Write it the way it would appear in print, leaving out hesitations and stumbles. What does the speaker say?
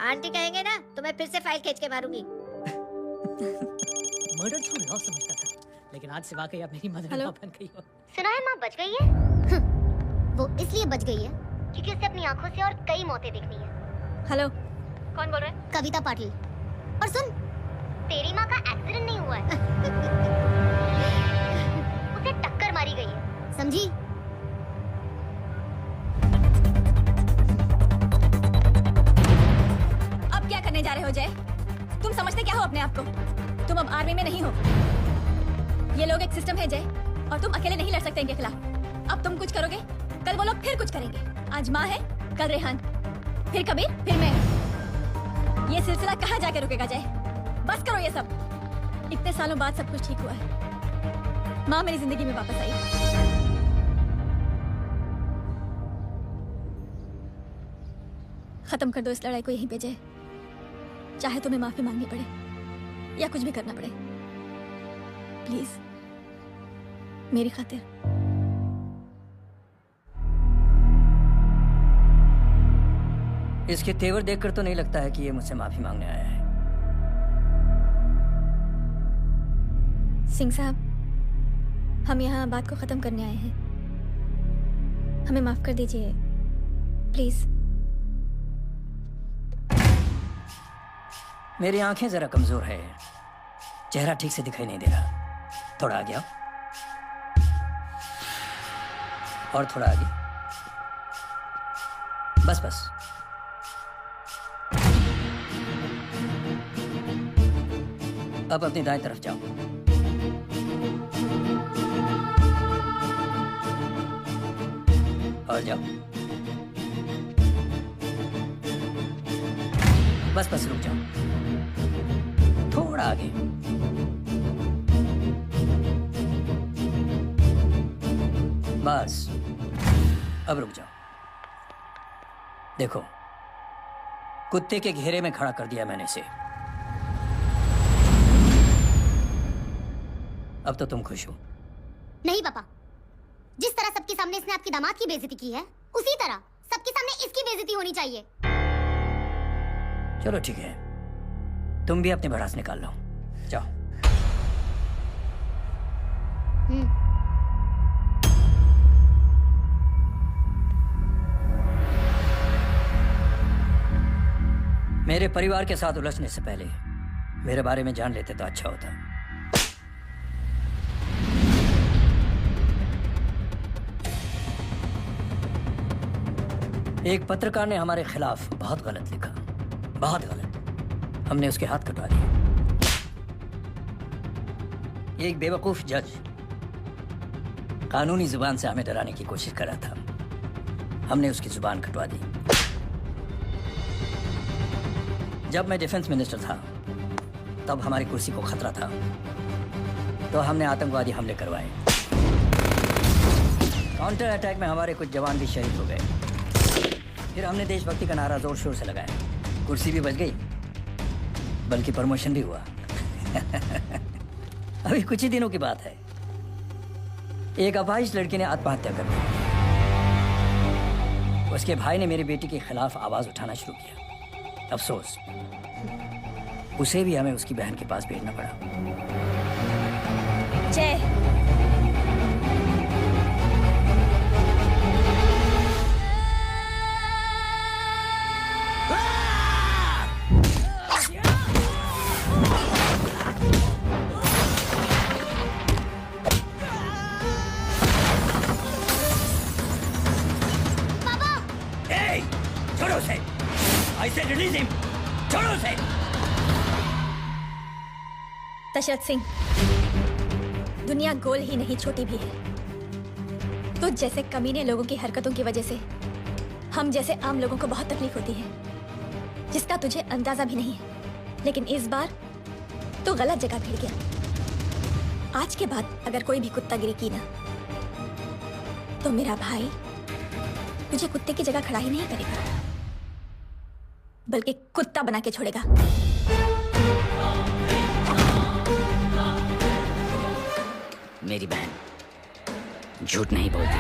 Aunty कहेंगे ना तो मैं फिर से फाइल खींच के मारूंगी। मर्डर थ्रू लव समझता था, लेकिन आज से वाकई आप मेरी मदर इन लॉ बन गई हो। सुना है माँ बच गई है। वो इसलिए बच गई है क्योंकि उसे अपनी आंखों से और कई मौतें देखनी है। हेलो, कौन बोल रहा है? कविता पाटिल। और सुन, तेरी माँ का एक्सीडेंट नहीं हुआ है। उसे टक्कर मारी गई है, समझी? अब क्या करने जा रहे हो जय? तुम समझते क्या हो अपने आप को? तुम अब आर्मी में नहीं हो। ये लोग एक सिस्टम है जय, और तुम अकेले नहीं लड़ सकते इनके खिलाफ। अब तुम कुछ करोगे, कल वो लोग फिर कुछ करेंगे। आज माँ है, कल रेहान, फिर कबीर, फिर मैं। ये सिलसिला कहाँ जाके रुकेगा जय? बस करो ये सब। इतने सालों बाद सब कुछ ठीक हुआ है। माँ मेरी जिंदगी में वापस आई। खत्म कर दो इस लड़ाई को यहीं पे जय। चाहे तुम्हें माफी मांगनी पड़े या कुछ भी करना पड़े, प्लीज मेरी खातिर। इसके तेवर देखकर तो नहीं लगता है कि ये मुझसे माफी मांगने आया है। सिंह साहब, हम यहाँ बात को खत्म करने आए हैं। हमें माफ कर दीजिए प्लीज। मेरी आंखें जरा कमजोर है, चेहरा ठीक से दिखाई नहीं दे रहा। थोड़ा आगे आओ, और थोड़ा आगे। बस बस। अब अपनी दाएं तरफ जाओ। और जाओ। बस बस, रुक जाओ। थोड़ा आगे। बस, अब रुक जाओ। देखो, कुत्ते के घेरे में खड़ा कर दिया मैंने इसे। अब तो तुम खुश हो? नहीं पापा, जिस तरह सबके सामने इसने आपकी दामाद की बेइज्जती की है, उसी तरह सबके सामने इसकी बेइज्जती होनी चाहिए। चलो ठीक है, तुम भी अपनी भड़ास निकाल लो। जाओ। मेरे परिवार के साथ उलझने से पहले मेरे बारे में जान लेते तो अच्छा होता। एक पत्रकार ने हमारे खिलाफ बहुत गलत लिखा, बहुत गलत। हमने उसके हाथ कटवा दिए। एक बेवकूफ जज कानूनी जुबान से हमें डराने की कोशिश कर रहा था। हमने उसकी जुबान कटवा दी। जब मैं डिफेंस मिनिस्टर था, तब हमारी कुर्सी को खतरा था, तो हमने आतंकवादी हमले करवाए। काउंटर अटैक में हमारे कुछ जवान भी शहीद हो गए। फिर हमने देशभक्ति का नारा जोर शोर से लगाया। कुर्सी भी बच गई, बल्कि प्रमोशन भी हुआ। अभी कुछ ही दिनों की बात है, एक अपाहिज लड़की ने आत्महत्या कर दी। उसके भाई ने मेरी बेटी के खिलाफ आवाज उठाना शुरू किया। अफसोस, उसे भी हमें उसकी बहन के पास भेजना पड़ा। जय, छोड़ो उसे। I said release him. छोड़ो उसे। दशरथ सिंह, दुनिया गोल ही नहीं छोटी भी है। तुझ जैसे कमीने लोगों की हरकतों की वजह से हम जैसे आम लोगों को बहुत तकलीफ होती है, जिसका तुझे अंदाजा भी नहीं है। लेकिन इस बार तो गलत जगह भिड़ गया। आज के बाद अगर कोई भी कुत्तागिरी की ना, तो मेरा भाई तुझे कुत्ते की जगह खड़ा ही नहीं करेगा, बल्कि कुत्ता बना के छोड़ेगा। मेरी बहन झूठ नहीं बोलती।